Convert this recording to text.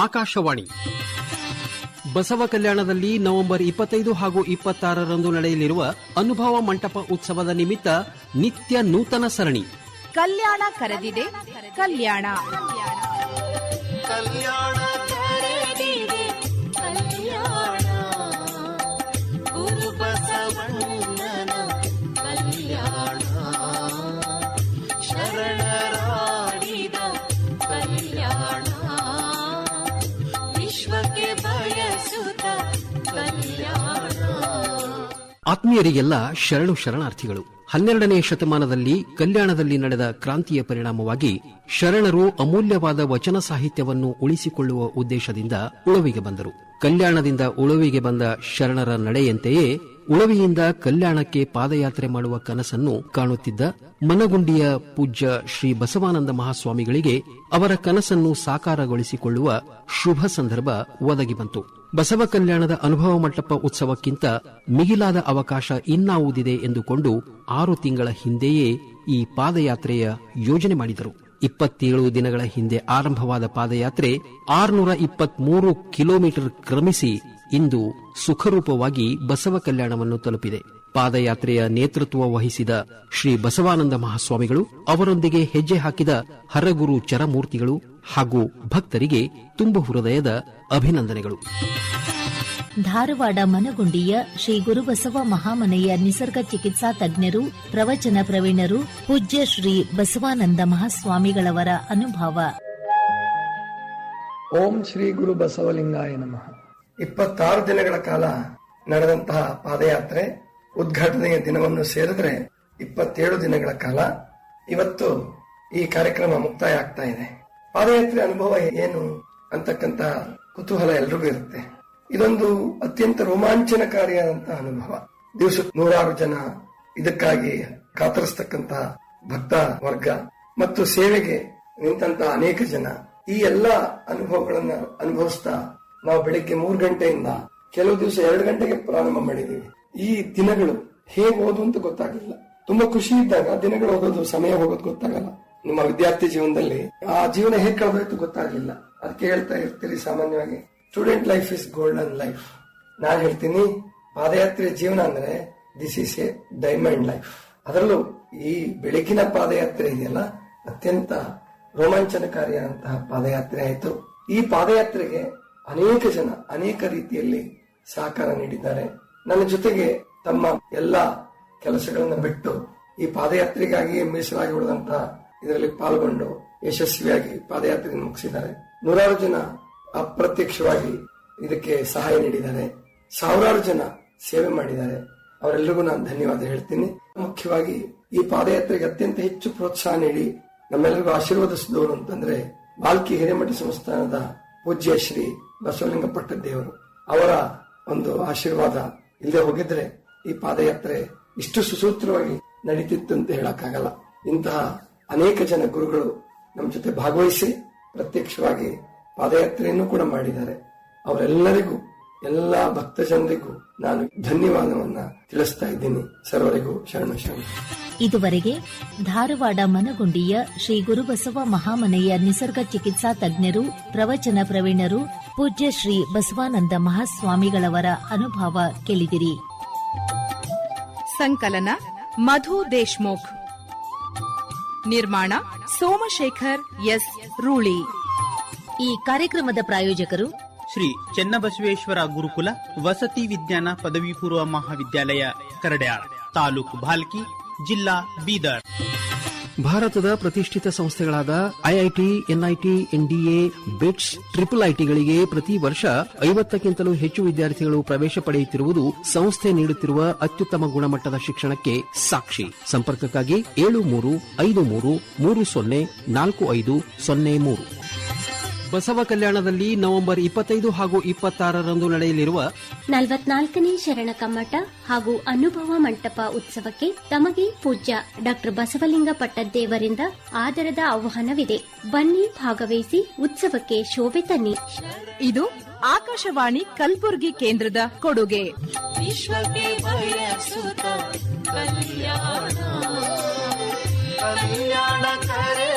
Akashvani Basava ಕಲ್ಯಾಣದಲ್ಲಿ November 25 ಹಾಗೂ 26ರಂದು ನಡೆಯಲಿರುವ ಅನುಭವ ಮಂಟಪ ಉತ್ಸವದ ನಿಮಿತ್ತ ನಿತ್ಯ ನೂತನ ಸರಣಿ ಕಲ್ಯಾಣ ಕರೆದಿದೆ ಕಲ್ಯಾಣ ಗುರು ಬಸವಣ್ಣನ ಕಲ್ಯಾಣ ಶರಣರಾಡಿದ ಕಲ್ಯಾಣ ವಿಶ್ವಕ್ಕೆ ಬಯಸುತ್ತ ಕಲ್ಯಾಣ. ಆತ್ಮೀಯರಿಗೆಲ್ಲ ಶರಣು ಶರಣಾರ್ಥಿಗಳು. 12ನೇ ಶತಮಾನದಲ್ಲಿ ಕಲ್ಯಾಣದಲ್ಲಿ ನಡೆದ ಕ್ರಾಂತಿಯ ಪರಿಣಾಮವಾಗಿ ಶರಣರು ಅಮೂಲ್ಯವಾದ ವಚನ ಸಾಹಿತ್ಯವನ್ನು ಉಳಿಸಿಕೊಳ್ಳುವ ಉದ್ದೇಶದಿಂದ ಉಳವಿಗೆ ಬಂದರು. ಕಲ್ಯಾಣದಿಂದ ಉಳವಿಗೆ ಬಂದ ಶರಣರ ನಡೆಯಂತೆಯೇ ಉಳವಿಯಿಂದ ಕಲ್ಯಾಣಕ್ಕೆ ಪಾದಯಾತ್ರೆ ಮಾಡುವ ಕನಸನ್ನು ಕಾಣುತ್ತಿದ್ದ ಮನಗುಂಡಿಯ ಪೂಜ್ಯ ಶ್ರೀ ಬಸವಾನಂದ ಮಹಾಸ್ವಾಮಿಗಳಿಗೆ ಅವರ ಕನಸನ್ನು ಸಾಕಾರಗೊಳಿಸಿಕೊಳ್ಳುವ ಶುಭ ಸಂದರ್ಭ ಒದಗಿ ಬಂತು. ಬಸವ ಕಲ್ಯಾಣದ ಅನುಭವ ಮಂಟಪ ಉತ್ಸವಕ್ಕಿಂತ ಮಿಗಿಲಾದ ಅವಕಾಶ ಇನ್ನಾವುದಿದೆ ಎಂದುಕೊಂಡು 6 ತಿಂಗಳ ಹಿಂದೆಯೇ ಈ ಪಾದಯಾತ್ರೆಯ ಯೋಜನೆ ಮಾಡಿದರು. 27 ದಿನಗಳ ಹಿಂದೆ ಆರಂಭವಾದ ಪಾದಯಾತ್ರೆ 623 ಕಿಲೋಮೀಟರ್ ಕ್ರಮಿಸಿ ಇಂದು ಸುಖರೂಪವಾಗಿ ಬಸವ ಕಲ್ಯಾಣವನ್ನು ತಲುಪಿದೆ. ಪಾದಯಾತ್ರೆಯ ನೇತೃತ್ವ ವಹಿಸಿದ ಶ್ರೀ ಬಸವಾನಂದ ಮಹಾಸ್ವಾಮಿಗಳು, ಅವರೊಂದಿಗೆ ಹೆಜ್ಜೆ ಹಾಕಿದ ಹರಗುರು ಚರಮೂರ್ತಿಗಳು ಹಾಗೂ ಭಕ್ತರಿಗೆ ತುಂಬು ಹೃದಯದ ಅಭಿನಂದನೆಗಳು. ಧಾರವಾಡ ಮನಗುಂಡಿಯ ಶ್ರೀ ಗುರುಬಸವ ಮಹಾಮನೆಯ ನಿಸರ್ಗ ಚಿಕಿತ್ಸಾ ತಜ್ಞರು, ಪ್ರವಚನ ಪ್ರವೀಣರು, ಪೂಜ್ಯ ಶ್ರೀ ಬಸವಾನಂದ ಮಹಾಸ್ವಾಮಿಗಳವರ ಅನುಭವ. ಓಂ ಶ್ರೀ ಗುರು ಬಸವಲಿಂಗಾಯ ನಮಃ. 26 ದಿನಗಳ ಕಾಲ ನಡೆದಂತಹ ಪಾದಯಾತ್ರೆ ಉದ್ಘಾಟನೆಯ ದಿನವನ್ನು ಸೇರಿದ್ರೆ 27 ದಿನಗಳ ಕಾಲ. ಇವತ್ತು ಈ ಕಾರ್ಯಕ್ರಮ ಮುಕ್ತಾಯ ಆಗ್ತಾ ಇದೆ. ಪಾದಯಾತ್ರೆ ಅನುಭವ ಏನು ಅಂತಕ್ಕಂತ ಕುತೂಹಲ ಎಲ್ರಿಗೂ ಇರುತ್ತೆ. ಇದೊಂದು ಅತ್ಯಂತ ರೋಮಾಂಚನಕಾರಿಯಾದಂತಹ ಅನುಭವ. ದಿವಸಕ್ಕೆ 100 ಜನ ಇದಕ್ಕಾಗಿ ಕಾತರಿಸತಕ್ಕಂತ ಭಕ್ತ ವರ್ಗ ಮತ್ತು ಸೇವೆಗೆ ನಿಂತಹ ಅನೇಕ ಜನ, ಈ ಎಲ್ಲಾ ಅನುಭವಗಳನ್ನ ಅನುಭವಿಸ್ತಾ ನಾವು ಬೆಳಿಗ್ಗೆ 3 ಗಂಟೆಯಿಂದ ಕೆಲವು ದಿವಸ 2 ಗಂಟೆಗೆ ಪ್ರಾರಂಭ ಮಾಡಿದ್ದೀವಿ. ಈ ದಿನಗಳು ಹೇಗೆ ಹೋದು ಅಂತ ಗೊತ್ತಾಗಲಿಲ್ಲ. ತುಂಬಾ ಖುಷಿ ಇದ್ದಾಗ ದಿನಗಳು ಹೋಗೋದು, ಸಮಯ ಹೋಗೋದು ಗೊತ್ತಾಗಲ್ಲ. ನಿಮ್ಮ ವಿದ್ಯಾರ್ಥಿ ಜೀವನದಲ್ಲಿ ಆ ಜೀವನ ಹೇಗೆ ಕಳೆದೋಯ್ತು ಗೊತ್ತಾಗಲಿಲ್ಲ. ಅದಕ್ಕೆ ಹೇಳ್ತಾ ಇರ್ತೀರಿ ಸಾಮಾನ್ಯವಾಗಿ, student life is golden life. ನಾನ್ ಹೇಳ್ತೀನಿ, ಪಾದಯಾತ್ರೆ ಜೀವನ ಅಂದ್ರೆ this is a diamond life. ಅದರಲ್ಲೂ ಈ ಬೆಳಗಿನ ಪಾದಯಾತ್ರೆ ಇದೆಯಲ್ಲ, ಅತ್ಯಂತ ರೋಮಾಂಚನಕಾರಿಯಾದಂತಹ ಪಾದಯಾತ್ರೆ ಆಯಿತು. ಈ ಪಾದಯಾತ್ರೆಗೆ ಅನೇಕ ಜನ ಅನೇಕ ರೀತಿಯಲ್ಲಿ ಸಹಕಾರ ನೀಡಿದ್ದಾರೆ. ನನ್ನ ಜೊತೆಗೆ ತಮ್ಮ ಎಲ್ಲಾ ಕೆಲಸಗಳನ್ನ ಬಿಟ್ಟು ಈ ಪಾದಯಾತ್ರೆಗಾಗಿ ಮೀಸಲಾಗಿ ಉಳಿದಂತಹ ಇದರಲ್ಲಿ ಪಾಲ್ಗೊಂಡು ಯಶಸ್ವಿಯಾಗಿ ಪಾದಯಾತ್ರೆ ಮುಗಿಸಿದ್ದಾರೆ. 100 ಜನ ಅಪ್ರತ್ಯಕ್ಷವಾಗಿ ಇದಕ್ಕೆ ಸಹಾಯ ನೀಡಿದ್ದಾರೆ. 1000 ಜನ ಸೇವೆ ಮಾಡಿದ್ದಾರೆ. ಅವರೆಲ್ಲರಿಗೂ ನಾನು ಧನ್ಯವಾದ ಹೇಳ್ತೀನಿ. ಮುಖ್ಯವಾಗಿ ಈ ಪಾದಯಾತ್ರೆಗೆ ಅತ್ಯಂತ ಹೆಚ್ಚು ಪ್ರೋತ್ಸಾಹ ನೀಡಿ ನಮ್ಮೆಲ್ಲರಿಗೂ ಆಶೀರ್ವದಿಸಿದವರು ಅಂತಂದ್ರೆ ಬಾಲ್ಕಿ ಹಿರೇಮಠ ಸಂಸ್ಥಾನದ ಪೂಜ್ಯ ಶ್ರೀ ಬಸವಲಿಂಗ ಪಟ್ಟದೇವರು. ಅವರ ಒಂದು ಆಶೀರ್ವಾದ ಇಲ್ಲದೆ ಹೋಗಿದ್ರೆ ಈ ಪಾದಯಾತ್ರೆ ಇಷ್ಟು ಸುಸೂತ್ರವಾಗಿ ನಡೀತಿತ್ತು ಅಂತ ಹೇಳಕ್ಕಾಗಲ್ಲ. ಇಂತಹ ಅನೇಕ ಜನ ಗುರುಗಳು ನಮ್ಮ ಜೊತೆ ಭಾಗವಹಿಸಿ ಪ್ರತ್ಯಕ್ಷವಾಗಿ ಪಾದಯಾತ್ರೆಯನ್ನು ಕೂಡ ಮಾಡಿದ್ದಾರೆ. ಅವರೆಲ್ಲರಿಗೂ, ಎಲ್ಲಾ ಭಕ್ತ ಜನರಿಗೂ ನಾನು ಧನ್ಯವಾದವನ್ನ ತಿಳಿಸ್ತಾ ಇದ್ದೀನಿ. ಸರ್ವರಿಗೂ ಶರಣ ಶರಣ. ಇದುವರೆಗೆ ಧಾರವಾಡ ಮನಗುಂಡಿಯ ಶ್ರೀ ಗುರುಬಸವ ಮಹಾಮನೆಯ ನಿಸರ್ಗ ಚಿಕಿತ್ಸಾ ತಜ್ಞರು, ಪ್ರವಚನ ಪ್ರವೀಣರು, ಪೂಜ್ಯ ಶ್ರೀ ಬಸವಾನಂದ ಮಹಾಸ್ವಾಮಿಗಳವರ ಅನುಭವ ಕೇಳಿದಿರಿ. ಸಂಕಲನ ಮಧು ದೇಶ್ಮುಖ್, ನಿರ್ಮಾಣ ಸೋಮಶೇಖರ್ ಎಸ್ ರೂಳಿ. ಈ ಕಾರ್ಯಕ್ರಮದ ಪ್ರಾಯೋಜಕರು ಶ್ರೀ ಚೆನ್ನಬಸವೇಶ್ವರ ಗುರುಕುಲ ವಸತಿ ವಿಜ್ಞಾನ ಪದವಿ ಪೂರ್ವ ಮಹಾವಿದ್ಯಾಲಯ ಕರಡ್ಯಾಳ, ತಾಲೂಕು ಭಾಲ್ಕಿ, ಜಿಲ್ಲಾ ಬೀದರ್. ಭಾರತದ ಪ್ರತಿಷ್ಠಿತ ಸಂಸ್ಥೆಗಳಾದ IIT, NIT, NDA, BITS, triple ಐಟಿಗಳಿಗೆ ಪ್ರತಿ ವರ್ಷ 50ಕ್ಕಿಂತಲೂ ಹೆಚ್ಚು ವಿದ್ಯಾರ್ಥಿಗಳು ಪ್ರವೇಶ ಪಡೆಯುತ್ತಿರುವುದು ಸಂಸ್ಥೆ ನೀಡುತ್ತಿರುವ ಅತ್ಯುತ್ತಮ ಗುಣಮಟ್ಟದ ಶಿಕ್ಷಣಕ್ಕೆ ಸಾಕ್ಷಿ. ಸಂಪರ್ಕಕ್ಕಾಗಿ 735303045003. ಬಸವ ಕಲ್ಯಾಣದಲ್ಲಿ ನವೆಂಬರ್ 25 ಹಾಗೂ 26ರಂದು ನಡೆಯಲಿರುವ 44ನೇ ಶರಣ ಕಮ್ಮಟ ಹಾಗೂ ಅನುಭವ ಮಂಟಪ ಉತ್ಸವಕ್ಕೆ ತಮಗೆ ಪೂಜ್ಯ ಡಾ ಬಸವಲಿಂಗ ಪಟ್ಟದೇವರಿಂದ ಆದರದ ಆಹ್ವಾನವಿದೆ. ಬನ್ನಿ, ಭಾಗವಹಿಸಿ, ಉತ್ಸವಕ್ಕೆ ಶೋಭೆ ತನ್ನಿ. ಇದು ಆಕಾಶವಾಣಿ ಕಲಬುರಗಿ ಕೇಂದ್ರದ ಕೊಡುಗೆ. ವಿಶ್ವಕ್ಕೆ ಬಯಸುತ್ತ ಕಲ್ಯಾಣ ಕರೆ